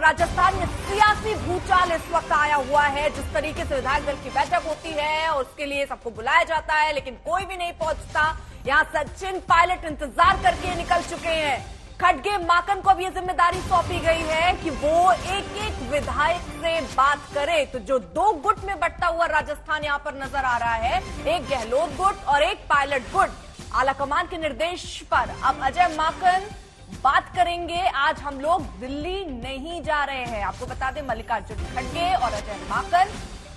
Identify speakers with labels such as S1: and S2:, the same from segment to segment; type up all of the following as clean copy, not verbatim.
S1: राजस्थान में सियासी भूचाल इस वक्त आया हुआ है। जिस तरीके से विधायक दल की बैठक होती है और उसके लिए सबको बुलाया जाता है, लेकिन कोई भी नहीं पहुंचता। यहां सचिन पायलट इंतजार करके निकल चुके हैं। खड़गे माकन को अब ये जिम्मेदारी सौंपी गई है कि वो एक एक विधायक से बात करे। तो जो दो गुट में बंटा हुआ राजस्थान यहां पर नजर आ रहा है, एक गहलोत गुट और एक पायलट गुट। आलाकमान के निर्देश पर अब अजय माकन बात करेंगे। आज हम लोग दिल्ली नहीं जा रहे हैं। आपको बता दें, मल्लिकार्जुन खड़गे और अजय माकन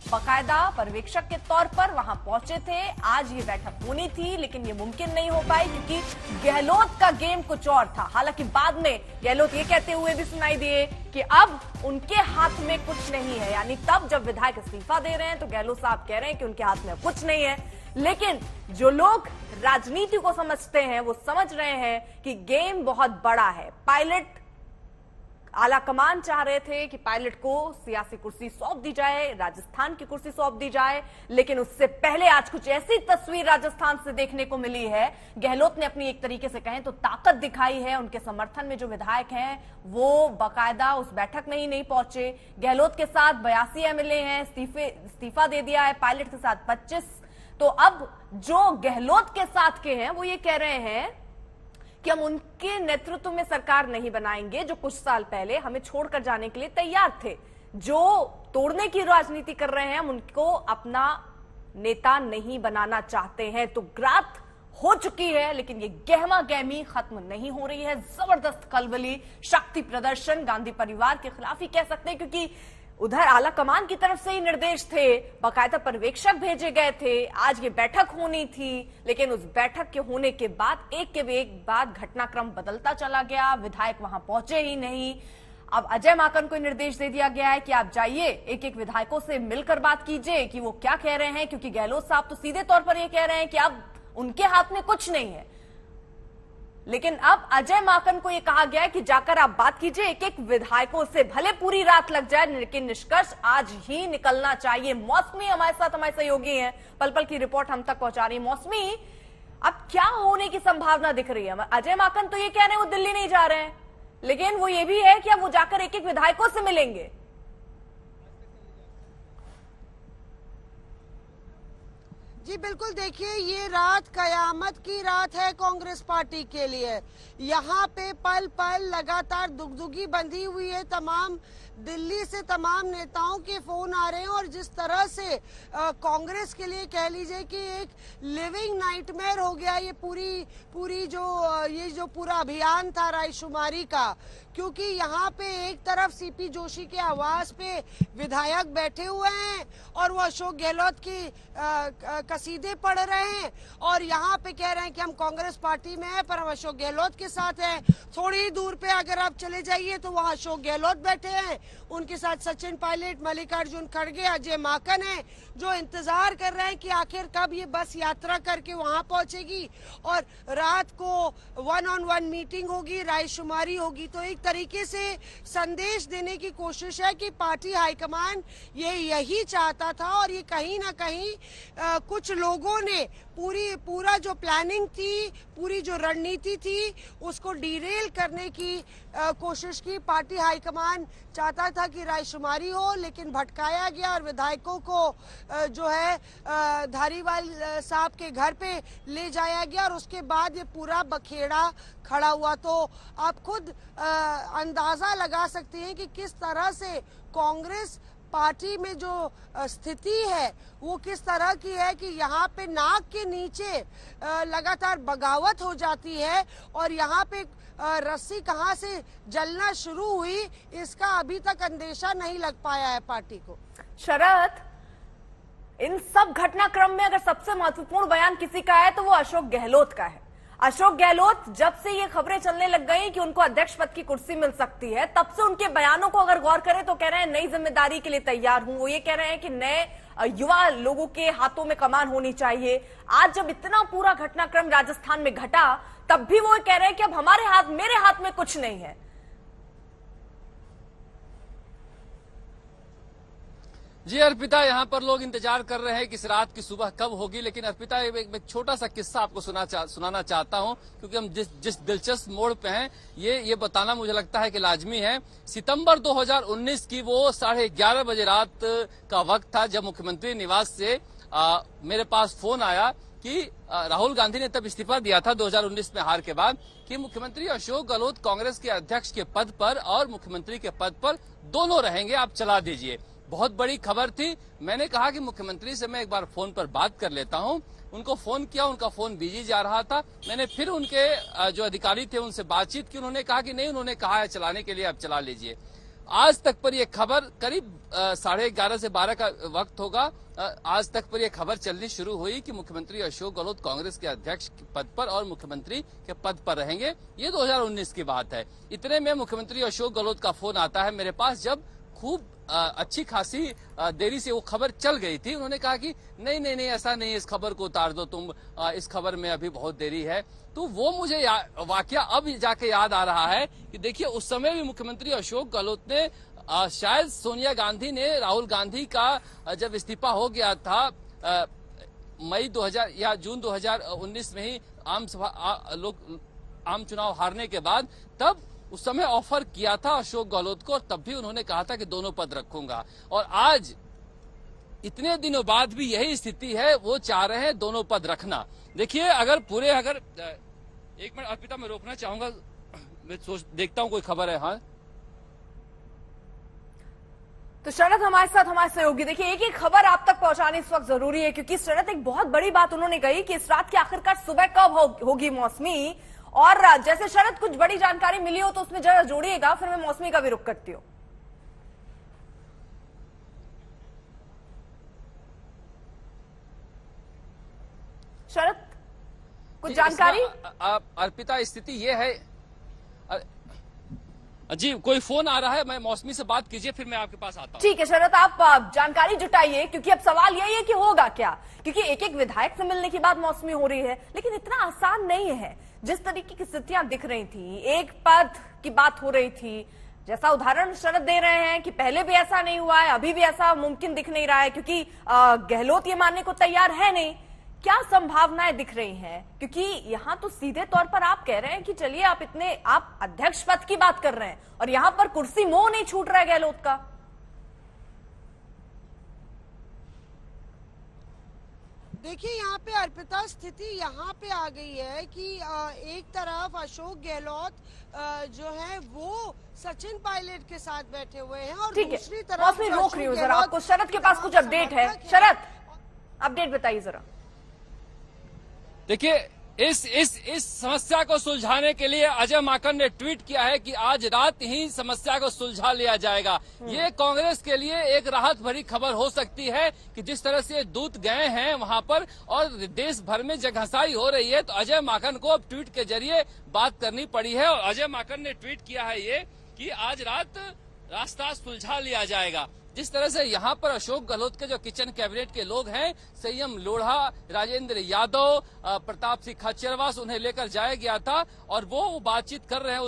S1: बाकायदा पर्यवेक्षक के तौर पर वहां पहुंचे थे। आज ये बैठक होनी थी, लेकिन ये मुमकिन नहीं हो पाई क्योंकि गहलोत का गेम कुछ और था। हालांकि बाद में गहलोत ये कहते हुए भी सुनाई दिए कि अब उनके हाथ में कुछ नहीं है। यानी तब जब विधायक इस्तीफा दे रहे हैं तो गहलोत साहब कह रहे हैं कि उनके हाथ में कुछ नहीं है। लेकिन जो लोग राजनीति को समझते हैं वो समझ रहे हैं कि गेम बहुत बड़ा है। पायलट आलाकमान चाह रहे थे कि पायलट को सियासी कुर्सी सौंप दी जाए, राजस्थान की कुर्सी सौंप दी जाए, लेकिन उससे पहले आज कुछ ऐसी तस्वीर राजस्थान से देखने को मिली है। गहलोत ने अपनी एक तरीके से कहें तो ताकत दिखाई है। उनके समर्थन में जो विधायक हैं वो बाकायदा उस बैठक में ही नहीं पहुंचे। गहलोत के साथ 82 एमएलए हैं, इस्तीफा दे दिया है। पायलट के साथ 25। तो अब जो गहलोत के साथ के हैं वो ये कह रहे हैं कि हम उनके नेतृत्व में सरकार नहीं बनाएंगे जो कुछ साल पहले हमें छोड़कर जाने के लिए तैयार थे। जो तोड़ने की राजनीति कर रहे हैं हम उनको अपना नेता नहीं बनाना चाहते हैं। तो ग्रात हो चुकी है, लेकिन ये गहमा गहमी खत्म नहीं हो रही है। जबरदस्त खलबली, शक्ति प्रदर्शन गांधी परिवार के खिलाफ ही कह सकते हैं, क्योंकि उधर आला कमान की तरफ से ही निर्देश थे, बाकायदा पर्यवेक्षक भेजे गए थे। आज ये बैठक होनी थी, लेकिन उस बैठक के होने के बाद एक के एक बाद घटनाक्रम बदलता चला गया। विधायक वहां पहुंचे ही नहीं। अब अजय माकन को निर्देश दे दिया गया है कि आप जाइए, एक एक विधायकों से मिलकर बात कीजिए कि वो क्या कह रहे हैं, क्योंकि गहलोत साहब तो सीधे तौर पर ये कह रहे हैं कि अब उनके हाथ में कुछ नहीं है। लेकिन अब अजय माकन को यह कहा गया है कि जाकर आप बात कीजिए एक एक विधायकों से, भले पूरी रात लग जाए, लेकिन निष्कर्ष आज ही निकलना चाहिए। मौसमी हमारे साथ हमारे सहयोगी हैं, पल पल की रिपोर्ट हम तक पहुंचा रही है। मौसमी, अब क्या होने की संभावना दिख रही है? अजय माकन तो ये कह रहे हैं वो दिल्ली नहीं जा रहे हैं, लेकिन वो ये भी है कि अब वो जाकर एक एक विधायकों से मिलेंगे।
S2: जी बिल्कुल, देखिए ये रात कयामत की रात है कांग्रेस पार्टी के लिए। यहाँ पे पल पल लगातार दुगदुगी बंधी हुई है। तमाम दिल्ली से तमाम नेताओं के फोन आ रहे हैं और जिस तरह से कांग्रेस के लिए कह लीजिए कि एक लिविंग नाइटमेयर हो गया ये पूरी जो पूरा अभियान था रायशुमारी का। क्योंकि यहाँ पे एक तरफ सीपी जोशी के आवास पे विधायक बैठे हुए हैं और वो अशोक गहलोत की कसीदे पढ़ रहे हैं, और यहाँ पे कह रहे हैं कि हम कांग्रेस पार्टी में हैं पर हम अशोक गहलोत के साथ हैं। थोड़ी ही दूर पे अगर आप चले जाइए तो वहाँ अशोक गहलोत बैठे हैं, उनके साथ सचिन पायलट, मल्लिकार्जुन खड़गे, अजय माकन है, जो इंतजार कर रहे हैं कि आखिर कब ये बस यात्रा करके वहां पहुंचेगी और रात को 1-on-1 मीटिंग होगी, रायशुमारी होगी। तो एक तरीके से संदेश देने की कोशिश है कि पार्टी हाईकमान ये यही चाहता था, और ये कहीं ना कहीं कुछ लोगों ने पूरा जो प्लानिंग थी, पूरी जो रणनीति थी, उसको डीरेल करने की कोशिश की। पार्टी हाईकमान चाहता था कि रायशुमारी हो, लेकिन भटकाया गया और विधायकों को जो है धारीवाल साहब के घर पे ले जाया गया और उसके बाद ये पूरा बखेड़ा खड़ा हुआ। तो आप खुद अंदाजा लगा सकते हैं कि किस तरह से कांग्रेस पार्टी में जो स्थिति है वो किस तरह की है कि यहाँ पे नाक के नीचे लगातार बगावत हो जाती है, और यहाँ पे रस्सी कहाँ से जलना शुरू हुई इसका अभी तक अंदेशा नहीं लग पाया है पार्टी को।
S1: शरद, इन सब घटनाक्रम में अगर सबसे महत्वपूर्ण बयान किसी का है तो वो अशोक गहलोत का है। अशोक गहलोत जब से ये खबरें चलने लग गई कि उनको अध्यक्ष पद की कुर्सी मिल सकती है, तब से उनके बयानों को अगर गौर करें तो कह रहे हैं नई जिम्मेदारी के लिए तैयार हूं। वो ये कह रहे हैं कि नए युवा लोगों के हाथों में कमान होनी चाहिए। आज जब इतना पूरा घटनाक्रम राजस्थान में घटा, तब भी वो कह रहे हैं कि अब मेरे हाथ में कुछ नहीं है।
S3: जी अर्पिता, यहाँ पर लोग इंतजार कर रहे हैं कि इस रात की सुबह कब होगी, लेकिन अर्पिता एक छोटा सा किस्सा आपको सुनाना चाहता हूँ, क्योंकि हम जिस दिलचस्प मोड़ पे हैं ये बताना मुझे लगता है कि लाजमी है। सितंबर 2019 की वो 11:30 बजे रात का वक्त था जब मुख्यमंत्री निवास से मेरे पास फोन आया कि राहुल गांधी ने तब इस्तीफा दिया था 2019 में हार के बाद, कि मुख्यमंत्री अशोक गहलोत कांग्रेस के अध्यक्ष के पद पर और मुख्यमंत्री के पद पर दोनों रहेंगे, आप चला दीजिए। बहुत बड़ी खबर थी। मैंने कहा कि मुख्यमंत्री से मैं एक बार फोन पर बात कर लेता हूं। उनको फोन किया, उनका फोन बिजी जा रहा था। मैंने फिर उनके जो अधिकारी थे उनसे बातचीत की, उन्होंने कहा कि नहीं, उन्होंने कहा है चलाने के लिए, आप चला लीजिए। आज तक पर यह खबर करीब 11:30 से 12 का वक्त होगा, आज तक पर यह खबर चलनी शुरू हुई कि मुख्यमंत्री अशोक गहलोत कांग्रेस के अध्यक्ष के पद पर और मुख्यमंत्री के पद पर रहेंगे। ये 2019 की बात है। इतने में मुख्यमंत्री अशोक गहलोत का फोन आता है मेरे पास, जब खूब अच्छी खासी देरी से वो खबर चल गई थी। उन्होंने कहा कि नहीं नहीं नहीं, ऐसा नहीं, इस खबर को उतार दो तुम, इस खबर में अभी बहुत देरी है। तो वो मुझे वाकया अब जाके याद आ रहा है कि देखिए उस समय भी मुख्यमंत्री अशोक गहलोत ने शायद सोनिया गांधी ने राहुल गांधी का जब इस्तीफा हो गया था मई 2000 या जून 2019 में ही आम चुनाव हारने के बाद, तब उस समय ऑफर किया था अशोक गहलोत को, और तब भी उन्होंने कहा था कि दोनों पद रखूंगा। और आज इतने दिनों बाद भी यही स्थिति है, वो चाह रहे हैं दोनों पद रखना। देखिए अगर एक मिनट अर्पिता, मैं रोकना चाहूंगा, मैं देखता हूं कोई खबर है। हाँ
S1: तो शरद हमारे साथ हमारे सहयोगी, देखिए एक एक खबर आप तक पहुंचानी इस वक्त जरूरी है, क्योंकि शरद एक बहुत बड़ी बात उन्होंने कही कि इस रात की आखिरकार सुबह कब होगी मौसमी, और जैसे शरद कुछ बड़ी जानकारी मिली हो तो उसमें जरा जोड़िएगा, फिर मैं मौसमी का भी रुख करती हूँ। शरद कुछ जानकारी?
S3: अर्पिता स्थिति ये है, जी कोई फोन आ रहा है, मैं मौसमी से बात कीजिए, फिर मैं आपके पास आता हूँ।
S1: ठीक है शरद, आप जानकारी जुटाइए, क्योंकि अब सवाल यही है कि होगा क्या, क्योंकि एक एक विधायक से मिलने की बात मौसमी हो रही है, लेकिन इतना आसान नहीं है। जिस तरीके की स्थितियां दिख रही थी, एक पद की बात हो रही थी, जैसा उदाहरण शरद दे रहे हैं कि पहले भी ऐसा नहीं हुआ है, अभी भी ऐसा मुमकिन दिख नहीं रहा है, क्योंकि गहलोत ये मानने को तैयार है नहीं। क्या संभावनाएं दिख रही हैं? क्योंकि यहां तो सीधे तौर पर आप कह रहे हैं कि चलिए आप अध्यक्ष पद की बात कर रहे हैं, और यहां पर कुर्सी मोह नहीं छूट रहा है गहलोत का।
S2: देखिए यहाँ पे अर्पिता स्थिति यहाँ पे आ गई है कि एक तरफ अशोक गहलोत जो है वो सचिन पायलट के साथ बैठे हुए हैं, और दूसरी तरफ
S1: मैं रोक रही हूँ जरा आपको, शरद के पास कुछ अपडेट है। शरद अपडेट बताइए जरा।
S3: देखिए इस समस्या को सुलझाने के लिए अजय माकन ने ट्वीट किया है कि आज रात ही समस्या को सुलझा लिया जाएगा। ये कांग्रेस के लिए एक राहत भरी खबर हो सकती है कि जिस तरह से दूत गए हैं वहां पर और देश भर में जगहसाई हो रही है, तो अजय माकन को अब ट्वीट के जरिए बात करनी पड़ी है। और अजय माकन ने ट्वीट किया है ये कि आज रात रास्ता सुलझा लिया जाएगा। जिस तरह से यहाँ पर अशोक गहलोत के जो किचन कैबिनेट के लोग हैं, संयम लोढ़ा, राजेंद्र यादव, प्रताप सिंह खच्चरवास, उन्हें लेकर जाया गया था और वो बातचीत कर रहे हैं।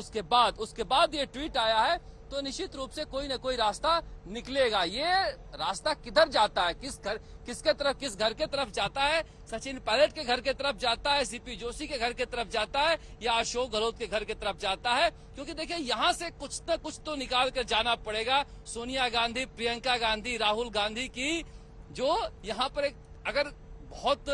S3: उसके बाद ये ट्वीट आया है, तो निश्चित रूप से कोई न कोई रास्ता निकलेगा। ये रास्ता किधर जाता है, किस घर के तरफ जाता है? सचिन पायलट के घर के तरफ जाता है, सीपी जोशी के घर के तरफ जाता है, या अशोक गहलोत के घर के तरफ जाता है? क्योंकि देखिए यहाँ से कुछ न कुछ तो निकाल कर जाना पड़ेगा। सोनिया गांधी, प्रियंका गांधी, राहुल गांधी की जो यहाँ पर एक अगर बहुत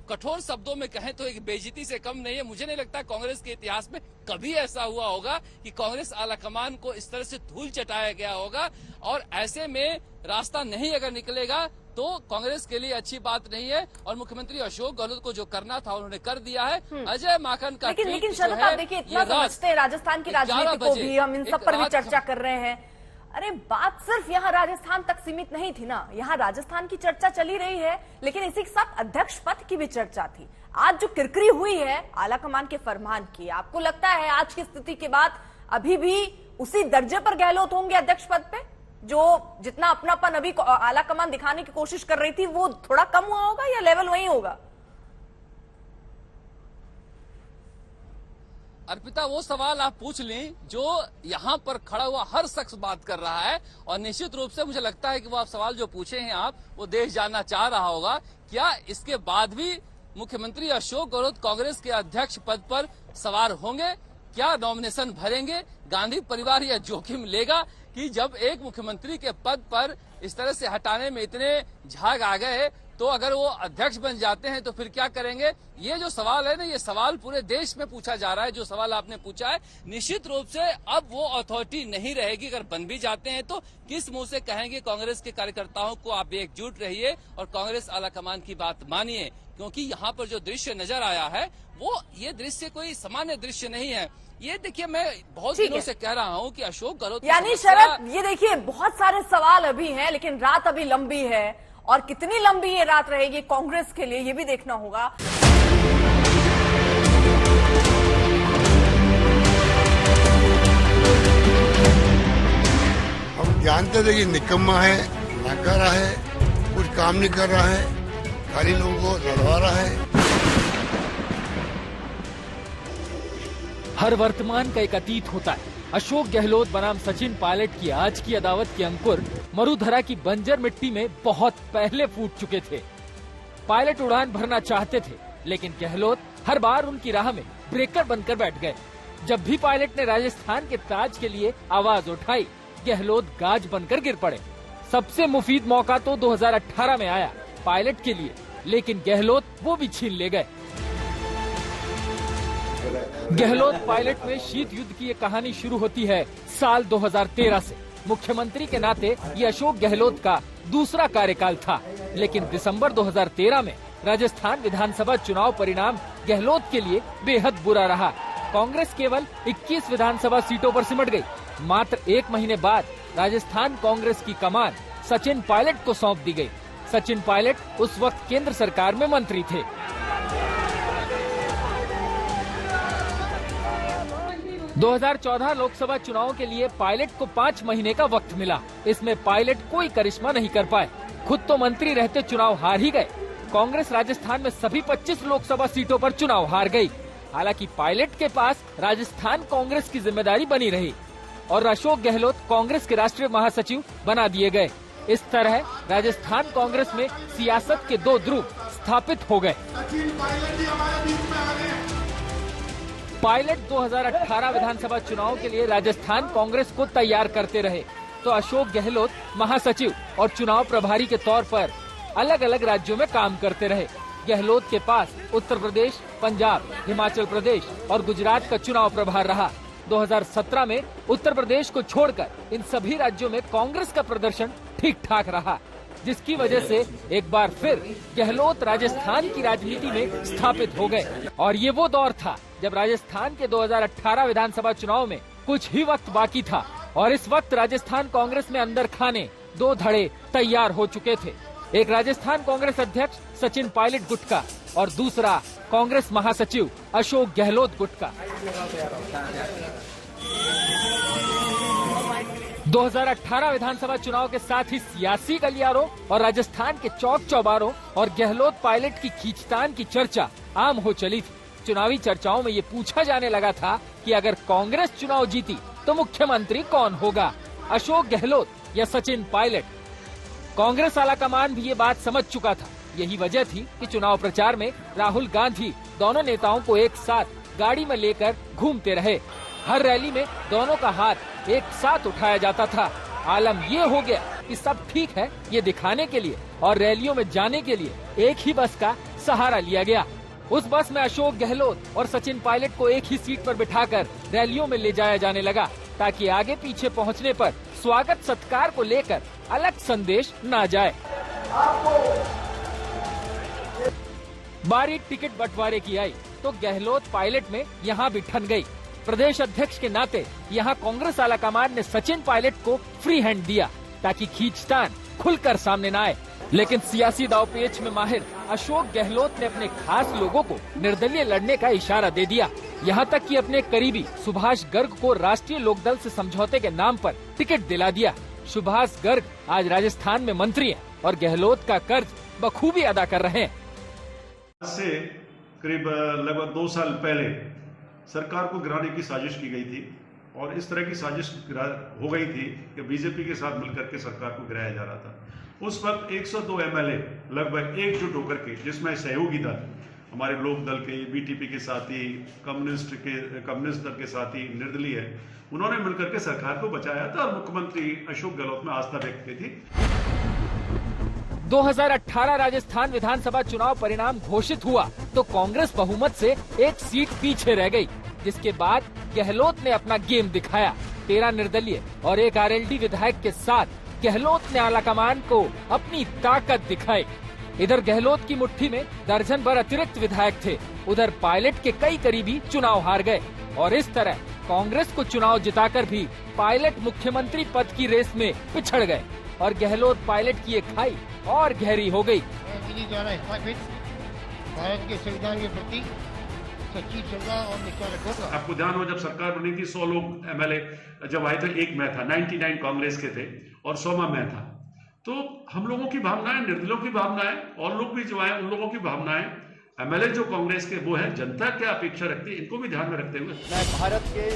S3: कठोर शब्दों में कहें तो एक बेइज्जती से कम नहीं है। मुझे नहीं लगता कांग्रेस के इतिहास में कभी ऐसा हुआ होगा कि कांग्रेस आलाकमान को इस तरह से धूल चटाया गया होगा। और ऐसे में रास्ता नहीं अगर निकलेगा तो कांग्रेस के लिए अच्छी बात नहीं है। और मुख्यमंत्री अशोक गहलोत को जो करना था उन्होंने कर दिया है। अजय माकन का
S1: लेकिन शरद आप देखिए, इतना समझते हैं राजस्थान की राजनीति को भी, हम इन सब पर भी चर्चा कर रहे हैं। अरे बात सिर्फ यहाँ राजस्थान तक सीमित नहीं थी ना, यहाँ राजस्थान की चर्चा चली रही है, लेकिन इसी के साथ अध्यक्ष पद की भी चर्चा थी। आज जो किरकिरी हुई है आलाकमान के फरमान की, आपको लगता है आज की स्थिति के बाद अभी भी उसी दर्जे पर गहलोत होंगे अध्यक्ष पद पे? जो जितना अपनापन अभी आलाकमान दिखाने की कोशिश कर रही थी वो थोड़ा कम हुआ होगा या लेवल वही होगा?
S3: अर्पिता, वो सवाल आप पूछ लें जो यहाँ पर खड़ा हुआ हर शख्स बात कर रहा है, और निश्चित रूप से मुझे लगता है कि वो आप सवाल जो पूछे हैं आप, वो देश जानना चाह रहा होगा। क्या इसके बाद भी मुख्यमंत्री अशोक गहलोत कांग्रेस के अध्यक्ष पद पर सवार होंगे? क्या नॉमिनेशन भरेंगे? गांधी परिवार यह जोखिम लेगा कि जब एक मुख्यमंत्री के पद पर इस तरह से हटाने में इतने झाग आ गए, तो अगर वो अध्यक्ष बन जाते हैं तो फिर क्या करेंगे? ये जो सवाल है ना, ये सवाल पूरे देश में पूछा जा रहा है। जो सवाल आपने पूछा है, निश्चित रूप से अब वो अथॉरिटी नहीं रहेगी। अगर बन भी जाते हैं तो किस मुंह से कहेंगे कांग्रेस के कार्यकर्ताओं को आप एकजुट रहिए और कांग्रेस आलाकमान की बात मानिए? क्योंकि यहाँ पर जो दृश्य नजर आया है वो ये दृश्य कोई सामान्य दृश्य नहीं है। ये देखिए, मैं बहुत दिनों से कह रहा हूँ कि अशोक गहलोत,
S1: यानी शरद, ये देखिए बहुत सारे सवाल अभी हैं, लेकिन रात अभी लंबी है, और कितनी लंबी ये रात रहेगी कांग्रेस के लिए, ये भी देखना होगा।
S4: हम जानते थे कि निकम्मा है, नाकारा है, कुछ काम नहीं कर रहा है, खाली लोगों को लड़वा रहा है।
S5: हर वर्तमान का एक अतीत होता है। अशोक गहलोत बनाम सचिन पायलट की आज की अदावत के अंकुर मरुधरा की बंजर मिट्टी में बहुत पहले फूट चुके थे। पायलट उड़ान भरना चाहते थे, लेकिन गहलोत हर बार उनकी राह में ब्रेकर बनकर बैठ गए। जब भी पायलट ने राजस्थान के ताज के लिए आवाज उठाई, गहलोत गाज बनकर गिर पड़े। सबसे मुफीद मौका तो 2018 में आया पायलट के लिए, लेकिन गहलोत वो भी छीन ले गए। गहलोत पायलट में शीत युद्ध की ये कहानी शुरू होती है साल 2013 से। मुख्यमंत्री के नाते ये अशोक गहलोत का दूसरा कार्यकाल था, लेकिन दिसंबर 2013 में राजस्थान विधानसभा चुनाव परिणाम गहलोत के लिए बेहद बुरा रहा। कांग्रेस केवल 21 विधानसभा सीटों पर सिमट गई। मात्र एक महीने बाद राजस्थान कांग्रेस की कमान सचिन पायलट को सौंप दी गई। सचिन पायलट उस वक्त केंद्र सरकार में मंत्री थे। – 2014 लोकसभा चुनाव के लिए पायलट को 5 महीने का वक्त मिला। इसमें पायलट कोई करिश्मा नहीं कर पाए। खुद तो मंत्री रहते चुनाव हार ही गए। कांग्रेस राजस्थान में सभी 25 लोकसभा सीटों पर चुनाव हार गई। हालांकि पायलट के पास राजस्थान कांग्रेस की जिम्मेदारी बनी रही और अशोक गहलोत कांग्रेस के राष्ट्रीय महासचिव बना दिए गए। इस तरह राजस्थान कांग्रेस में सियासत के दो ध्रुव स्थापित हो गए। पायलट 2018 विधानसभा चुनाव के लिए राजस्थान कांग्रेस को तैयार करते रहे, तो अशोक गहलोत महासचिव और चुनाव प्रभारी के तौर पर अलग अलग राज्यों में काम करते रहे। गहलोत के पास उत्तर प्रदेश, पंजाब, हिमाचल प्रदेश और गुजरात का चुनाव प्रभार रहा। 2017 में उत्तर प्रदेश को छोड़कर इन सभी राज्यों में कांग्रेस का प्रदर्शन ठीक ठाक रहा, जिसकी वजह से एक बार फिर गहलोत राजस्थान की राजनीति में स्थापित हो गए। और ये वो दौर था जब राजस्थान के 2018 विधानसभा चुनाव में कुछ ही वक्त बाकी था और इस वक्त राजस्थान कांग्रेस में अंदर खाने 2 धड़े तैयार हो चुके थे। एक राजस्थान कांग्रेस अध्यक्ष सचिन पायलट गुट का और दूसरा कांग्रेस महासचिव अशोक गहलोत गुट का। 2018 विधानसभा चुनाव के साथ ही सियासी गलियारों और राजस्थान के चौक चौबारों और गहलोत पायलट की खींचतान की चर्चा आम हो चली थी। चुनावी चर्चाओं में ये पूछा जाने लगा था कि अगर कांग्रेस चुनाव जीती तो मुख्यमंत्री कौन होगा, अशोक गहलोत या सचिन पायलट। कांग्रेस आलाकमान भी ये बात समझ चुका था। यही वजह थी कि चुनाव प्रचार में राहुल गांधी दोनों नेताओं को एक साथ गाड़ी में लेकर घूमते रहे। हर रैली में दोनों का हाथ एक साथ उठाया जाता था। आलम ये हो गया कि सब ठीक है ये दिखाने के लिए और रैलियों में जाने के लिए एक ही बस का सहारा लिया गया। उस बस में अशोक गहलोत और सचिन पायलट को एक ही सीट पर बिठाकर रैलियों में ले जाया जाने लगा, ताकि आगे पीछे पहुंचने पर स्वागत सत्कार को लेकर अलग संदेश ना जाए। बारी टिकट बंटवारे की आई तो गहलोत पायलट में यहाँ भी ठन गई। प्रदेश अध्यक्ष के नाते यहाँ कांग्रेस आलाकमान ने सचिन पायलट को फ्री हैंड दिया ताकि खींचतान खुलकर सामने न आए। लेकिन सियासी दांवपेच में माहिर अशोक गहलोत ने अपने खास लोगों को निर्दलीय लड़ने का इशारा दे दिया। यहाँ तक कि अपने करीबी सुभाष गर्ग को राष्ट्रीय लोकदल से समझौते के नाम पर टिकट दिला दिया। सुभाष गर्ग आज राजस्थान में मंत्री हैं और गहलोत का कर्ज बखूबी अदा कर रहे हैं।
S6: से करीब लगभग 2 साल पहले सरकार को गिराने की साजिश की गई थी और इस तरह की साजिश हो गई थी कि बीजेपी के साथ मिलकर के सरकार को गिराया जा रहा था। उस वक्त 102 एमएलए लगभग एकजुट होकर के, जिसमें सहयोगी दल हमारे लोक दल के, बीटीपी के साथी, कम्युनिस्ट दल के साथी, निर्दलीय, उन्होंने मिलकर के सरकार को बचाया था और मुख्यमंत्री अशोक गहलोत में आस्था व्यक्त की थी।
S5: 2018 राजस्थान विधानसभा चुनाव परिणाम घोषित हुआ तो कांग्रेस बहुमत से एक सीट पीछे रह गई, जिसके बाद गहलोत ने अपना गेम दिखाया। 13 निर्दलीय और एक आरएलडी विधायक के साथ गहलोत ने आलाकमान को अपनी ताकत दिखाई। इधर गहलोत की मुट्ठी में दर्जन भर अतिरिक्त विधायक थे, उधर पायलट के कई करीबी चुनाव हार गए और इस तरह कांग्रेस को चुनाव जिताकर भी पायलट मुख्यमंत्री पद की रेस में पिछड़ गए और गहलोत पायलट की ये खाई और गहरी हो गई।
S7: भारत के संविधान के प्रति सच्ची श्रद्धा और निष्ठा रखूंगा।
S6: आपको ध्यान हो, जब सरकार बनी थी 100 लोग एमएलए जब आए थे, एक मैं था, 99 कांग्रेस के थे और 100वां मैं था। तो हम लोगों की भावनाएं, निर्दलियों की भावनाएं और लोग भी जो आए उन लोगों की भावनाएं, एमएलए जो कांग्रेस के वो है, जनता क्या अपेक्षा रखती है, इनको भी ध्यान में रखते हुए
S8: मैं भारत के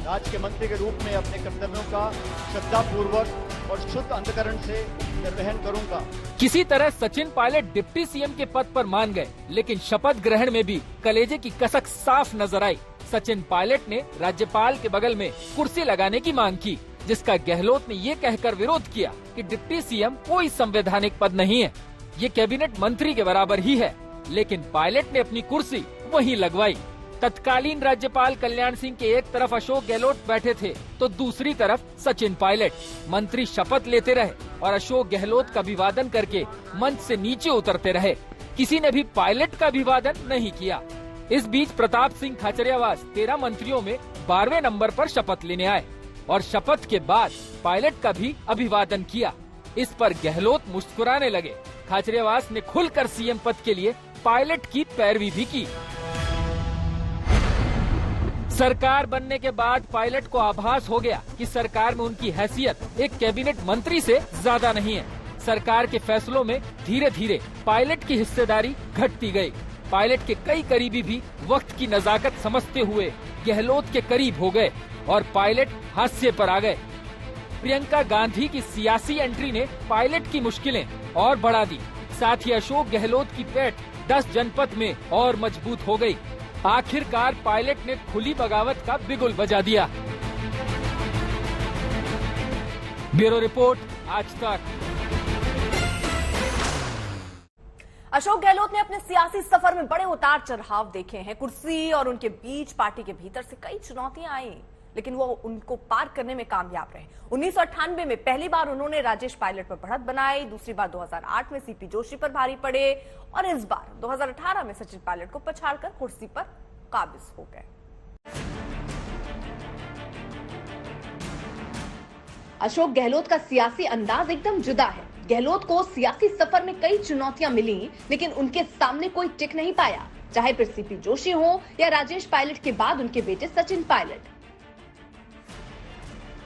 S8: राज्य के मंत्री के रूप में अपने कर्तव्यों का श्रद्धापूर्वक और शुद्ध अंतःकरण से निर्वहन करूंगा।
S5: किसी तरह सचिन पायलट डिप्टी सीएम के पद पर मान गए, लेकिन शपथ ग्रहण में भी कलेजे की कसक साफ नजर आई। सचिन पायलट ने राज्यपाल के बगल में कुर्सी लगाने की मांग की, जिसका गहलोत ने ये कहकर विरोध किया कि डिप्टी सीएम कोई संवैधानिक पद नहीं है, ये कैबिनेट मंत्री के बराबर ही है। लेकिन पायलट ने अपनी कुर्सी वहीं लगवाई। तत्कालीन राज्यपाल कल्याण सिंह के एक तरफ अशोक गहलोत बैठे थे तो दूसरी तरफ सचिन पायलट। मंत्री शपथ लेते रहे और अशोक गहलोत का अभिवादन करके मंच से नीचे उतरते रहे। किसी ने भी पायलट का अभिवादन नहीं किया। इस बीच प्रताप सिंह खाचरियावास 13 मंत्रियों में 12वें नंबर पर शपथ लेने आए और शपथ के बाद पायलट का भी अभिवादन किया। इस पर गहलोत मुस्कुराने लगे। खाचरियावास ने खुलकर सीएम पद के लिए पायलट की पैरवी भी की। सरकार बनने के बाद पायलट को आभास हो गया कि सरकार में उनकी हैसियत एक कैबिनेट मंत्री से ज्यादा नहीं है। सरकार के फैसलों में धीरे धीरे पायलट की हिस्सेदारी घटती गई। पायलट के कई करीबी भी वक्त की नजाकत समझते हुए गहलोत के करीब हो गए और पायलट हाशिए पर आ गए। प्रियंका गांधी की सियासी एंट्री ने पायलट की मुश्किलें और बढ़ा दी। साथ ही अशोक गहलोत की पैठ 10 जनपद में और मजबूत हो गई। आखिरकार पायलट ने खुली बगावत का बिगुल बजा दिया। ब्यूरो रिपोर्ट, आज तक।
S1: अशोक गहलोत ने अपने सियासी सफर में बड़े उतार चढ़ाव देखे हैं। कुर्सी और उनके बीच पार्टी के भीतर से कई चुनौतियां आई, लेकिन वो उनको पार करने में कामयाब रहे। 1998 में पहली बार उन्होंने राजेश पायलट पर बढ़त बनाई, दूसरी बार 2008 में सीपी जोशी पर भारी पड़े और इस बार 2018 में सचिन पायलट को पछाड़कर कुर्सी पर काबिज हो गए। अशोक गहलोत का सियासी अंदाज एकदम जुदा है। गहलोत को सियासी सफर में कई चुनौतियां मिली, लेकिन उनके सामने कोई टिक नहीं पाया, चाहे फिर सीपी जोशी हो या राजेश पायलट के बाद उनके बेटे सचिन पायलट।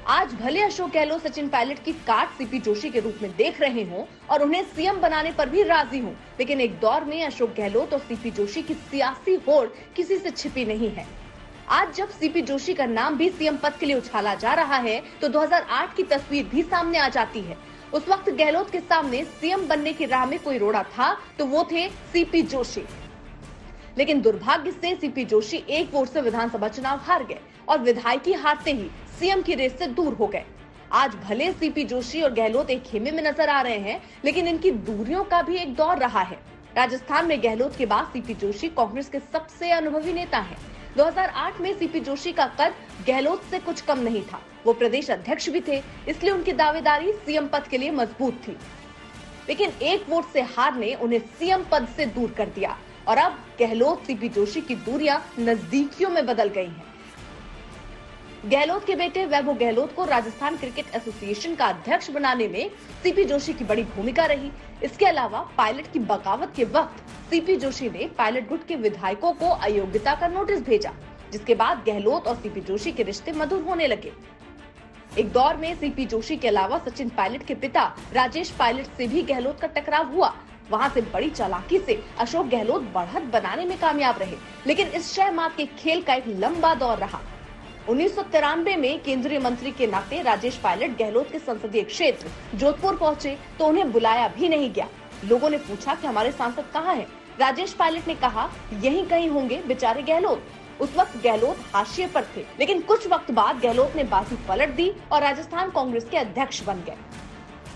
S1: आज भले अशोक गहलोत सचिन पायलट की काट सीपी जोशी के रूप में देख रहे हों और उन्हें सीएम बनाने पर भी राजी हों, लेकिन एक दौर में अशोक गहलोत और सीपी जोशी की सियासी होड़ किसी से छिपी नहीं है। आज जब सीपी जोशी का नाम भी सीएम पद के लिए उछाला जा रहा है तो 2008 की तस्वीर भी सामने आ जाती है। उस वक्त गहलोत के सामने सीएम बनने की राह में कोई रोड़ा था तो वो थे सीपी जोशी, लेकिन दुर्भाग्य से सीपी जोशी एक वोट से विधानसभा चुनाव हार गए और विधायकी हारते ही सीएम की रेस से दूर हो गए। आज भले सीपी जोशी और गहलोत एक खेमे में नजर आ रहे हैं, लेकिन इनकी दूरियों का भी एक दौर रहा है। राजस्थान में गहलोत के बाद सीपी जोशी कांग्रेस के सबसे अनुभवी नेता हैं। 2008 में सीपी जोशी का कद गहलोत से कुछ कम नहीं था। वो प्रदेश अध्यक्ष भी थे, इसलिए उनकी दावेदारी सीएम पद के लिए मजबूत थी, लेकिन एक वोट से हार ने उन्हें सीएम पद से दूर कर दिया और अब गहलोत सीपी जोशी की दूरियां नजदीकियों में बदल गई हैं। गहलोत के बेटे वैभव गहलोत को राजस्थान क्रिकेट एसोसिएशन का अध्यक्ष बनाने में सीपी जोशी की बड़ी भूमिका रही। इसके अलावा पायलट की बगावत के वक्त सीपी जोशी ने पायलट गुट के विधायकों को अयोग्यता का नोटिस भेजा, जिसके बाद गहलोत और सीपी जोशी के रिश्ते मधुर होने लगे। एक दौर में सीपी जोशी के अलावा सचिन पायलट के पिता राजेश पायलट से भी गहलोत का टकराव हुआ। वहां से बड़ी चालाकी से अशोक गहलोत बढ़त बनाने में कामयाब रहे, लेकिन इस 6 माह के खेल का एक लंबा दौर रहा। 1993 में केंद्रीय मंत्री के नाते राजेश पायलट गहलोत के संसदीय क्षेत्र जोधपुर पहुंचे तो उन्हें बुलाया भी नहीं गया। लोगों ने पूछा कि हमारे सांसद कहाँ हैं? राजेश पायलट ने कहा यहीं कहीं होंगे बेचारे गहलोत। उस वक्त गहलोत हाशिए पर थे, लेकिन कुछ वक्त बाद गहलोत ने बाजी पलट दी और राजस्थान कांग्रेस के अध्यक्ष बन गए।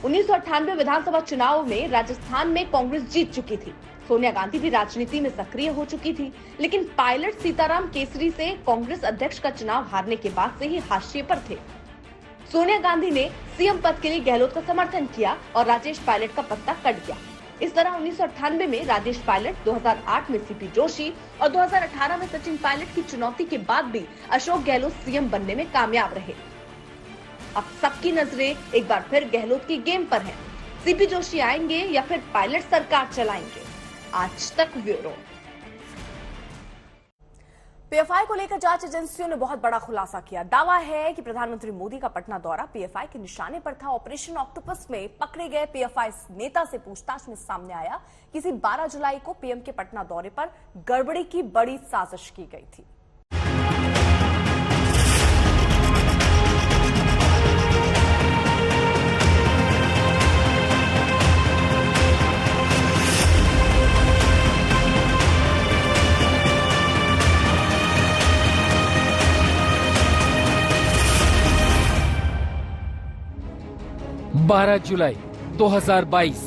S1: 1998 विधानसभा चुनाव में राजस्थान में कांग्रेस जीत चुकी थी। सोनिया गांधी भी राजनीति में सक्रिय हो चुकी थी, लेकिन पायलट सीताराम केसरी से कांग्रेस अध्यक्ष का चुनाव हारने के बाद से ही हाशिए पर थे। सोनिया गांधी ने सीएम पद के लिए गहलोत का समर्थन किया और राजेश पायलट का पत्ता कट गया। इस तरह 1998 में राजेश पायलट, 2008 में सीपी जोशी और 2018 में सचिन पायलट की चुनौती के बाद भी अशोक गहलोत सीएम बनने में कामयाब रहे। अब सबकी नजरें एक बार फिर गहलोत की गेम पर हैं। सीपी जोशी आएंगे या फिर पायलट सरकार चलाएंगे? आज तक ब्यूरो। पीएफआई को लेकर जांच एजेंसियों ने बहुत बड़ा खुलासा किया। दावा है कि प्रधानमंत्री मोदी का पटना दौरा पीएफआई के निशाने पर था। ऑपरेशन ऑक्टोपस में पकड़े गए पीएफआई नेता से पूछताछ में सामने आया कि 12 जुलाई को पीएम के पटना दौरे पर गड़बड़ी की बड़ी साजिश की गई थी।
S5: बारह जुलाई 2022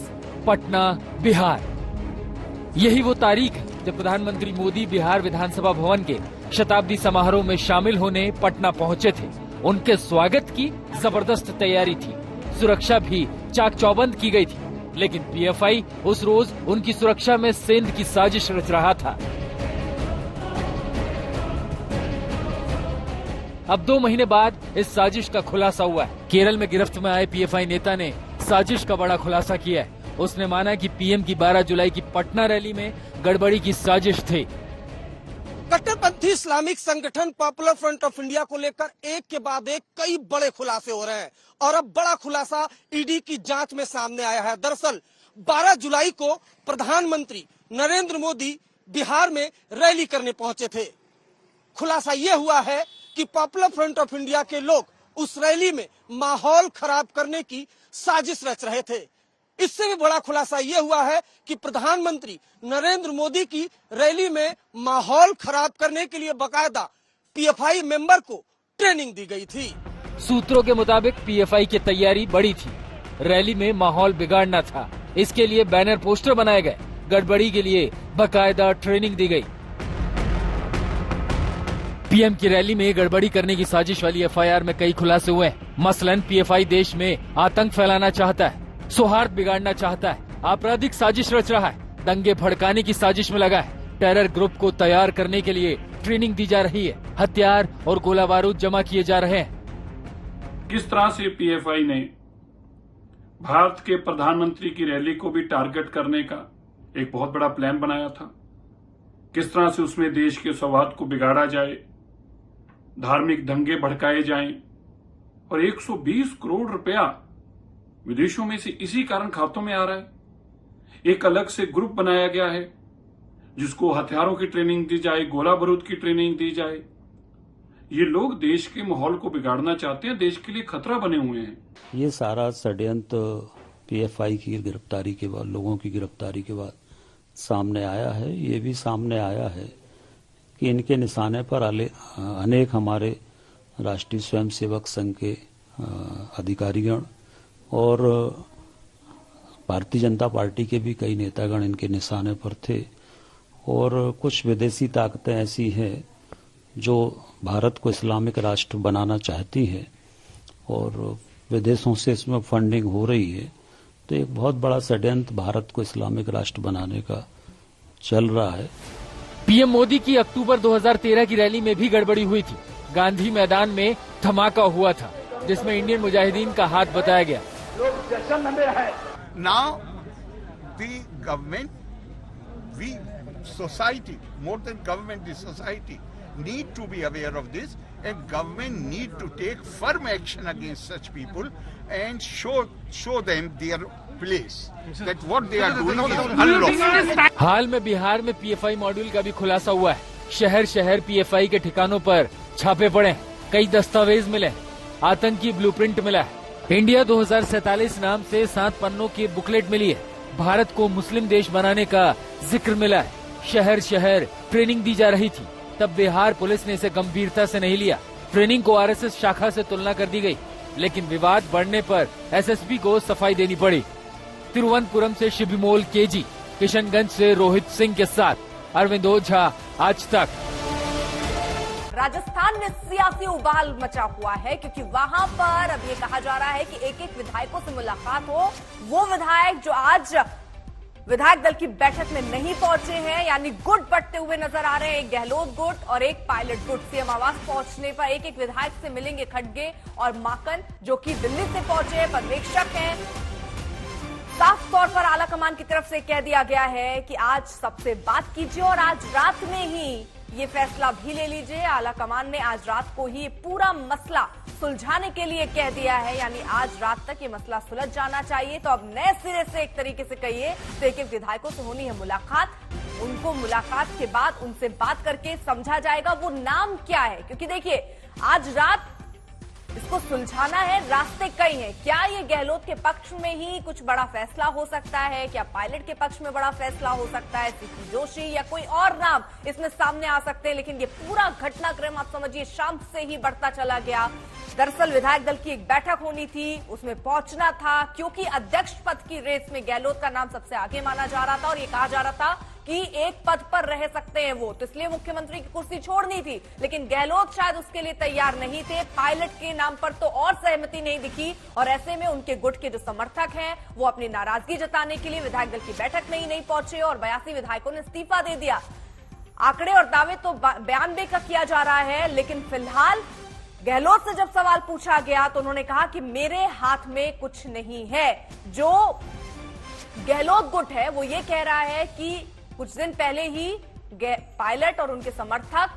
S5: पटना, बिहार। यही वो तारीख है जब प्रधानमंत्री मोदी बिहार विधानसभा भवन के शताब्दी समारोह में शामिल होने पटना पहुंचे थे। उनके स्वागत की जबरदस्त तैयारी थी, सुरक्षा भी चाक चौबंद की गई थी, लेकिन पीएफआई उस रोज उनकी सुरक्षा में सेंध की साजिश रच रहा था। अब 2 महीने बाद इस साजिश का खुलासा हुआ है। केरल में गिरफ्त में आए पीएफआई नेता ने साजिश का बड़ा खुलासा किया है। उसने माना कि पीएम की 12 जुलाई की पटना रैली में गड़बड़ी की साजिश थी।
S2: कट्टरपंथी इस्लामिक संगठन पॉपुलर फ्रंट ऑफ इंडिया को लेकर एक के बाद एक कई बड़े खुलासे हो रहे हैं और अब बड़ा खुलासा ईडी की जांच में सामने आया है। दरअसल 12 जुलाई को प्रधानमंत्री नरेंद्र मोदी बिहार में रैली करने पहुंचे थे। खुलासा यह हुआ है कि पॉपुलर फ्रंट ऑफ इंडिया के लोग उस रैली में माहौल खराब करने की साजिश रच रहे थे। इससे भी बड़ा खुलासा यह हुआ है कि प्रधानमंत्री नरेंद्र मोदी की रैली में माहौल खराब करने के लिए बकायदा पीएफआई मेंबर को ट्रेनिंग दी गई थी।
S5: सूत्रों के मुताबिक पीएफआई की तैयारी बड़ी थी। रैली में माहौल बिगाड़ना था, इसके लिए बैनर पोस्टर बनाए गए। गड़बड़ी के लिए बकायदा ट्रेनिंग दी गई। पीएम की रैली में गड़बड़ी करने की साजिश वाली एफआईआर में कई खुलासे हुए हैं। मसलन पीएफआई देश में आतंक फैलाना चाहता है, सौहार्द बिगाड़ना चाहता है, आपराधिक साजिश रच रहा है, दंगे भड़काने की साजिश में लगा है, टेरर ग्रुप को तैयार करने के लिए ट्रेनिंग दी जा रही है, हथियार और गोला बारूद जमा किए जा रहे हैं।
S9: किस तरह से पीएफआई ने भारत के प्रधानमंत्री की रैली को भी टारगेट करने का एक बहुत बड़ा प्लान बनाया था, किस तरह से उसमें देश के सौहार्द को बिगाड़ा जाए, धार्मिक दंगे भड़काए जाएं और 120 करोड़ रुपया विदेशों में से इसी कारण खातों में आ रहा है। एक अलग से ग्रुप बनाया गया है जिसको हथियारों की ट्रेनिंग दी जाए, गोला बारूद की ट्रेनिंग दी जाए। ये लोग देश के माहौल को बिगाड़ना चाहते हैं, देश के लिए खतरा बने हुए हैं।
S10: ये सारा षड्यंत्र पीएफआई की गिरफ्तारी के बाद, लोगों की गिरफ्तारी के बाद सामने आया है। ये भी सामने आया है कि इनके निशाने पर अनेक हमारे राष्ट्रीय स्वयंसेवक संघ के अधिकारीगण और भारतीय जनता पार्टी के भी कई नेतागण इनके निशाने पर थे और कुछ विदेशी ताकतें ऐसी हैं जो भारत को इस्लामिक राष्ट्र बनाना चाहती है और विदेशों से इसमें फंडिंग हो रही है। तो एक बहुत बड़ा षड्यंत्र भारत को इस्लामिक राष्ट्र बनाने का चल रहा है।
S5: पीएम मोदी की अक्टूबर 2013 की रैली में भी गड़बड़ी हुई थी। गांधी मैदान में धमाका हुआ था जिसमें इंडियन मुजाहिदीन का हाथ बताया गया।
S11: Now the government, we society, more than government, the society need to be aware of this, and government need to take firm action against such people and show them their place that what they are doing is unlawful.
S5: हाल में बिहार में PFI module का भी खुलासा हुआ है। शहर शहर PFI के ठिकानों पर छापे पड़े, कई दस्तावेज मिले, आतंकी ब्लूप्रिंट मिला है। इंडिया 2047 नाम से 7 पन्नों की बुकलेट मिली है। भारत को मुस्लिम देश बनाने का जिक्र मिला है। शहर शहर ट्रेनिंग दी जा रही थी, तब बिहार पुलिस ने इसे गंभीरता से नहीं लिया। ट्रेनिंग को आरएसएस शाखा से तुलना कर दी गई, लेकिन विवाद बढ़ने पर एसएसपी को सफाई देनी पड़ी। तिरुवनंतपुरम से शिवमोल केजी, किशनगंज से रोहित सिंह के साथ अरविंद ओझा, आज तक।
S1: राजस्थान में सियासी उबाल मचा हुआ है क्योंकि वहां पर अब ये कहा जा रहा है कि एक एक विधायकों से मुलाकात हो। वो विधायक जो आज विधायक दल की बैठक में नहीं पहुंचे हैं, यानी गुट बंटते हुए नजर आ रहे हैं, एक गहलोत गुट और एक पायलट गुट। सीएम आवास पहुंचने पर एक एक विधायक से मिलेंगे खड़गे और माकन, जो कि दिल्ली से पहुंचे पर्यवेक्षक हैं। साफ तौर पर आला कमान की तरफ से कह दिया गया है कि आज सबसे बात कीजिए और आज रात में ही ये फैसला भी ले लीजिए। आला कमान ने आज रात को ही पूरा मसला सुलझाने के लिए कह दिया है, यानी आज रात तक ये मसला सुलझ जाना चाहिए। तो अब नए सिरे से एक तरीके से कहिए तो एक एक विधायकों से होनी है मुलाकात। उनको मुलाकात के बाद उनसे बात करके समझा जाएगा वो नाम क्या है, क्योंकि देखिए आज रात इसको सुलझाना है। रास्ते कई हैं। क्या ये गहलोत के पक्ष में ही कुछ बड़ा फैसला हो सकता है, क्या पायलट के पक्ष में बड़ा फैसला हो सकता है, सीपी जोशी या कोई और नाम इसमें सामने आ सकते हैं। लेकिन ये पूरा घटनाक्रम आप समझिए शाम से ही बढ़ता चला गया। दरअसल विधायक दल की एक बैठक होनी थी, उसमें पहुंचना था, क्योंकि अध्यक्ष पद की रेस में गहलोत का नाम सबसे आगे माना जा रहा था और ये कहा जा रहा था कि एक पद पर रह सकते हैं वो, तो इसलिए मुख्यमंत्री की कुर्सी छोड़नी थी। लेकिन गहलोत शायद उसके लिए तैयार नहीं थे। पायलट के नाम पर तो और सहमति नहीं दिखी और ऐसे में उनके गुट के जो समर्थक हैं वो अपनी नाराजगी जताने के लिए विधायक दल की बैठक में ही नहीं पहुंचे और 82 विधायकों ने इस्तीफा दे दिया। आंकड़े और दावे तो 92 का किया जा रहा है, लेकिन फिलहाल गहलोत से जब सवाल पूछा गया तो उन्होंने कहा कि मेरे हाथ में कुछ नहीं है। जो गहलोत गुट है वो ये कह रहा है कि कुछ दिन पहले ही पायलट और उनके समर्थक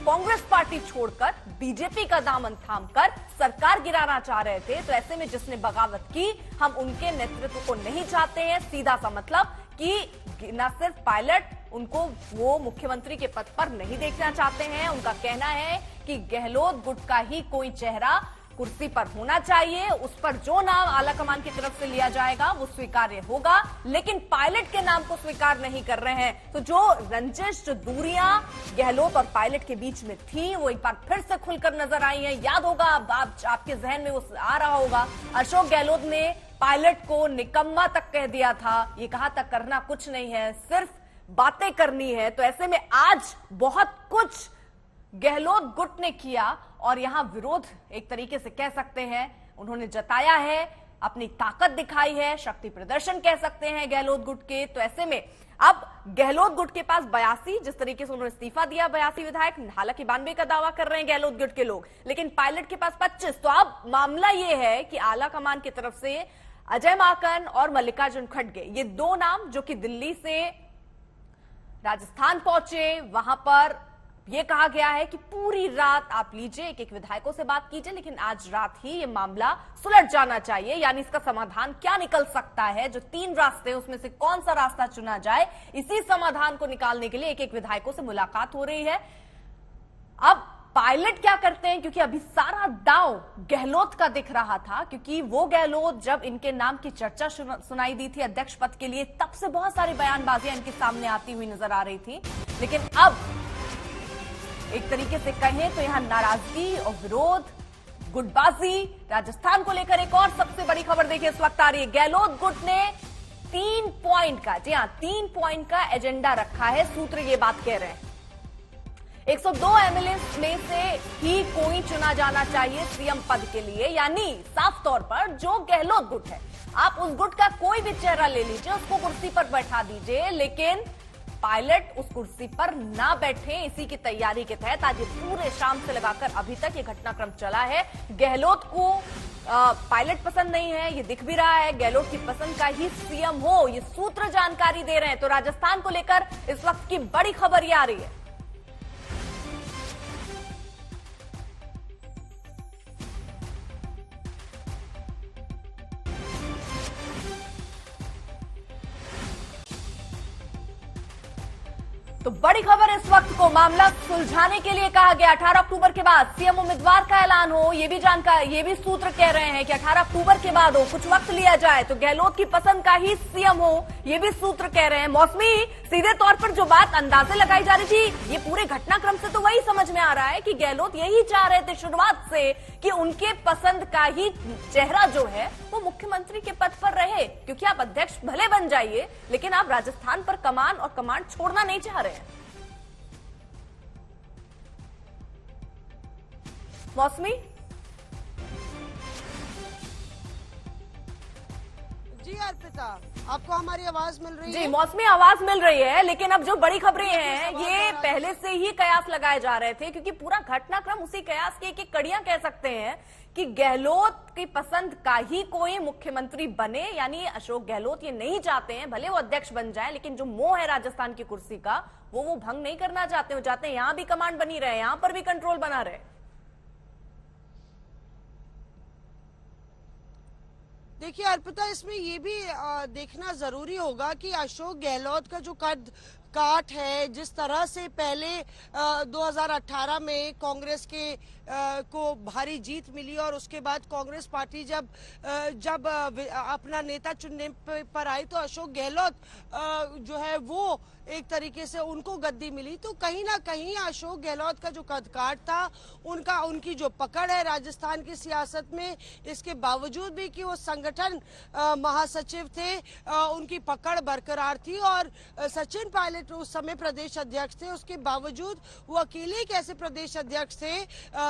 S1: कांग्रेस पार्टी छोड़कर बीजेपी का दामन थामकर सरकार गिराना चाह रहे थे। तो ऐसे में जिसने बगावत की, हम उनके नेतृत्व को नहीं चाहते हैं। सीधा सा मतलब कि न सिर्फ पायलट, उनको वो मुख्यमंत्री के पद पर नहीं देखना चाहते हैं। उनका कहना है कि गहलोत गुट का ही कोई चेहरा कुर्सी पर होना चाहिए, उस पर जो नाम आला कमान की तरफ से लिया जाएगा वो स्वीकार्य होगा, लेकिन पायलट के नाम को स्वीकार नहीं कर रहे हैं। तो जो रंजिश, जो दूरियां गहलोत और पायलट के बीच में थी, वो एक बार फिर से खुलकर नजर आई हैं। याद होगा आपके जहन में वो आ रहा होगा, अशोक गहलोत ने पायलट को निकम्मा तक कह दिया था। ये कहा था करना कुछ नहीं है, सिर्फ बातें करनी है। तो ऐसे में आज बहुत कुछ गहलोत गुट ने किया और यहां विरोध एक तरीके से कह सकते हैं उन्होंने जताया है, अपनी ताकत दिखाई है, शक्ति प्रदर्शन कह सकते हैं गहलोत गुट के। तो ऐसे में अब गहलोत गुट के पास 82, जिस तरीके से उन्होंने इस्तीफा दिया 82 विधायक, हालांकि 92 का दावा कर रहे हैं गहलोत गुट के लोग, लेकिन पायलट के पास 25। तो अब मामला यह है कि आला कमान की तरफ से अजय माकन और मल्लिकार्जुन खड़गे, ये दो नाम जो कि दिल्ली से राजस्थान पहुंचे, वहां पर यह कहा गया है कि पूरी रात आप लीजिए, एक एक विधायकों से बात कीजिए, लेकिन आज रात ही ये मामला सुलझ जाना चाहिए। यानी इसका समाधान क्या निकल सकता है, जो 3 रास्ते हैं उसमें से कौन सा रास्ता चुना जाए, इसी समाधान को निकालने के लिए एक एक विधायकों से मुलाकात हो रही है। अब पायलट क्या करते हैं, क्योंकि अभी सारा दांव गहलोत का दिख रहा था, क्योंकि वो गहलोत जब इनके नाम की चर्चा सुनाई दी थी अध्यक्ष पद के लिए, तब से बहुत सारी बयानबाजियां इनके सामने आती हुई नजर आ रही थी। लेकिन अब एक तरीके से कहें तो यहां नाराजगी और विरोध, गुटबाजी, राजस्थान को लेकर एक और सबसे बड़ी खबर देखिए इस वक्त आ रही है। गहलोत गुट ने 3 पॉइंट का, जी हां 3 पॉइंट का एजेंडा रखा है। सूत्र ये बात कह रहे हैं 102 एमएलए में से ही कोई चुना जाना चाहिए सीएम पद के लिए, यानी साफ तौर पर जो गहलोत गुट है, आप उस गुट का कोई भी चेहरा ले लीजिए, उसको कुर्सी पर बैठा दीजिए, लेकिन पायलट उस कुर्सी पर ना बैठे, इसी की तैयारी के तहत आज ये पूरे शाम से लगाकर अभी तक ये घटनाक्रम चला है। गहलोत को पायलट पसंद नहीं है, ये दिख भी रहा है, गहलोत की पसंद का ही सीएम हो, ये सूत्र जानकारी दे रहे हैं। तो राजस्थान को लेकर इस वक्त की बड़ी खबर ये आ रही है। तो बड़ी खबर इस वक्त को मामला सुलझाने के लिए कहा गया। 18 अक्टूबर के बाद सीएम उम्मीदवार का ऐलान हो, ये भी सूत्र कह रहे हैं कि 18 अक्टूबर के बाद हो, कुछ वक्त लिया जाए तो गहलोत की पसंद का ही सीएम हो, ये भी सूत्र कह रहे हैं। मौसमी, सीधे तौर पर जो बात अंदाजे लगाई जा रही थी, ये पूरे घटनाक्रम से तो वही समझ में आ रहा है कि गहलोत यही चाह रहे थे शुरुआत से कि उनके पसंद का ही चेहरा जो है वो मुख्यमंत्री के पद पर रहे, क्योंकि आप अध्यक्ष भले बन जाइए लेकिन आप राजस्थान पर कमान और कमांड छोड़ना नहीं चाह रहे हैं। मौसमी
S2: जी अर्पिता, आपको हमारी आवाज मिल रही है?
S1: जी मौसमी, आवाज मिल रही है, लेकिन अब जो बड़ी खबरें हैं ये पहले से ही कयास लगाए जा रहे थे, क्योंकि पूरा घटनाक्रम उसी कयास की एक कड़ियां कह सकते हैं कि गहलोत की पसंद का ही कोई मुख्यमंत्री बने, यानी अशोक गहलोत ये नहीं चाहते हैं भले वो अध्यक्ष बन जाए, लेकिन जो मोह है राजस्थान की कुर्सी का वो भंग नहीं करना चाहते। वो चाहते हैं यहां भी कमांड बनी रहे, यहां पर भी कंट्रोल बना रहे।
S2: देखिए अर्पिता, इसमें ये भी देखना जरूरी होगा कि अशोक गहलोत का जो कद काट है, जिस तरह से पहले 2018 में कांग्रेस के को भारी जीत मिली और उसके बाद कांग्रेस पार्टी जब अपना नेता चुनने पर आई तो अशोक गहलोत जो है वो एक तरीके से उनको गद्दी मिली। तो कहीं ना कहीं अशोक गहलोत का जो कदकाठ था, उनकी जो पकड़ है राजस्थान की सियासत में, इसके बावजूद भी कि वो संगठन महासचिव थे, उनकी पकड़ बरकरार थी और सचिन पायलट उस समय प्रदेश अध्यक्ष थे। उसके बावजूद वो अकेले एक ऐसे प्रदेश अध्यक्ष थे,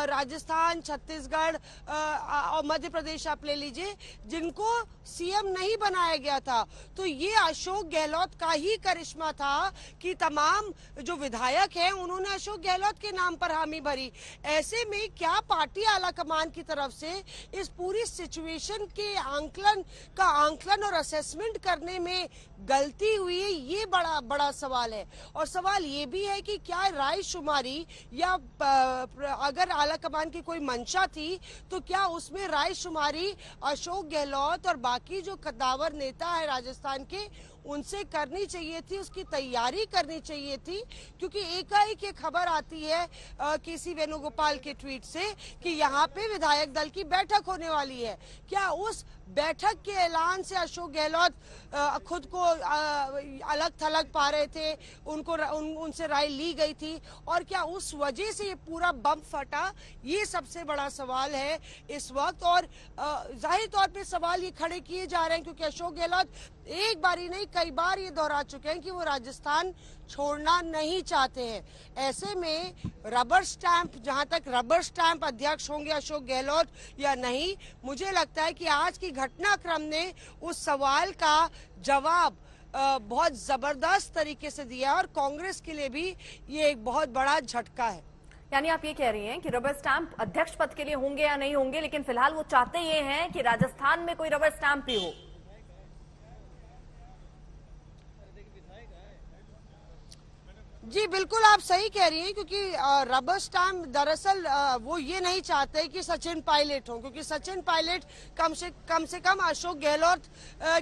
S2: राजस्थान, छत्तीसगढ़ और मध्य प्रदेश आप ले लीजिए, जिनको सीएम नहीं बनाया गया था। तो ये अशोक गहलोत का ही करिश्मा था कि तमाम जो विधायक हैं उन्होंने अशोक गहलोत के नाम पर हामी भरी। ऐसे में क्या पार्टी आला कमान की तरफ से इस पूरी सिचुएशन के आंकलन और असेसमेंट करने में गलती हुई है, ये बड़ा सवाल है। और सवाल ये भी है कि क्या रायशुमारी या अगर आला कमान की कोई मंशा थी तो क्या उसमें रायशुमारी अशोक गहलोत और बाकी जो कद्दावर नेता है राजस्थान के उनसे करनी चाहिए थी, उसकी तैयारी करनी चाहिए थी। क्योंकि एकाएक ये खबर आती है केसी वेणुगोपाल के ट्वीट से कि यहाँ पे विधायक दल की बैठक होने वाली है। क्या उस बैठक के ऐलान से अशोक गहलोत खुद को अलग थलग पा रहे थे, उनसे राय ली गई थी, और क्या उस वजह से ये पूरा बम फटा? ये सबसे बड़ा सवाल है इस वक्त। और जाहिर तौर पे सवाल ये खड़े किए जा रहे हैं क्योंकि अशोक गहलोत एक बार ही नहीं कई बार ये दोहरा चुके हैं कि वो राजस्थान छोड़ना नहीं चाहते हैं। ऐसे में रबर स्टैंप, जहां तक रबर स्टैंप अध्यक्ष होंगे अशोक गहलोत या नहीं, मुझे लगता है कि आज की घटनाक्रम ने उस सवाल का जवाब बहुत जबरदस्त तरीके से दिया और कांग्रेस के लिए भी ये एक बहुत बड़ा झटका है।
S1: यानी आप ये कह रही हैं कि रबर स्टैंप अध्यक्ष पद के लिए होंगे या नहीं होंगे, लेकिन फिलहाल वो चाहते ये हैं कि राजस्थान में कोई रबर स्टैंप भी हो।
S2: जी बिल्कुल, आप सही कह रही हैं, क्योंकि रबर स्टैम्प दरअसल वो ये नहीं चाहते कि सचिन पायलट हो, क्योंकि सचिन पायलट कम से कम अशोक गहलोत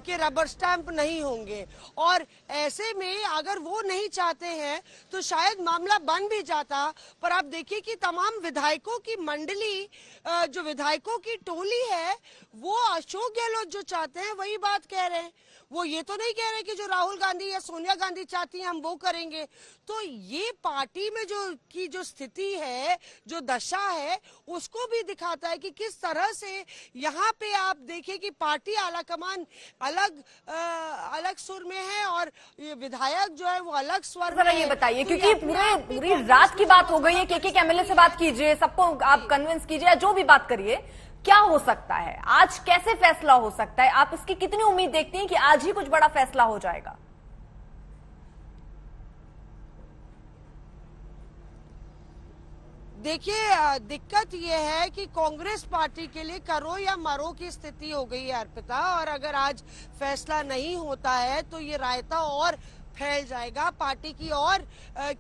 S2: के रबर स्टैंप नहीं होंगे। और ऐसे में अगर वो नहीं चाहते हैं तो शायद मामला बन भी जाता। पर आप देखिए कि तमाम विधायकों की मंडली, जो विधायकों की टोली है, वो अशोक गहलोत जो चाहते हैं वही बात कह रहे हैं। वो ये तो नहीं कह रहे कि जो राहुल गांधी या सोनिया गांधी चाहती हैं हम वो करेंगे। तो ये पार्टी में जो स्थिति है, जो दशा है, उसको भी दिखाता है कि किस तरह से यहाँ पे आप देखिए कि पार्टी आला कमान अलग सुर में है और ये विधायक जो है वो अलग स्वर में है।
S1: ये बताइए, क्योंकि पूरी रात की बात हो गई है, एक एमएलए से बात कीजिए, सबको आप कन्विंस कीजिए, जो भी बात करिए, क्या हो सकता है आज, कैसे फैसला हो सकता है? आप इसकी कितनी उम्मीद देखती हैं कि आज ही कुछ बड़ा फैसला हो जाएगा?
S2: देखिए, दिक्कत यह है कि कांग्रेस पार्टी के लिए करो या मरो की स्थिति हो गई है अर्पिता। और अगर आज फैसला नहीं होता है तो ये रायता और फैल जाएगा, पार्टी की और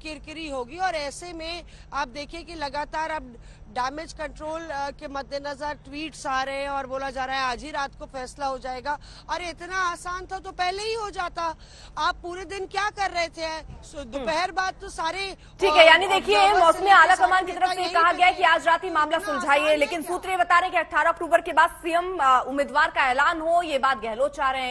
S2: किरकिरी होगी। और ऐसे में आप देखिए कि लगातार अब डैमेज कंट्रोल के मद्देनजर ट्वीट्स आ रहे हैं और बोला जा रहा है आज ही रात को फैसला हो जाएगा। अरे इतना आसान था तो पहले ही हो जाता। आप पूरे दिन क्या कर रहे थे? दोपहर बाद तो सारे
S1: ठीक है, यानी देखिए मौसमी आला कमान की तरफ से कहा गया है कि आज रात ही मामला सुलझाइए, लेकिन सूत्र ये बता रहे हैं कि 18 अक्टूबर के बाद सीएम उम्मीदवार का ऐलान हो, ये बात गहलोत चाह रहे हैं।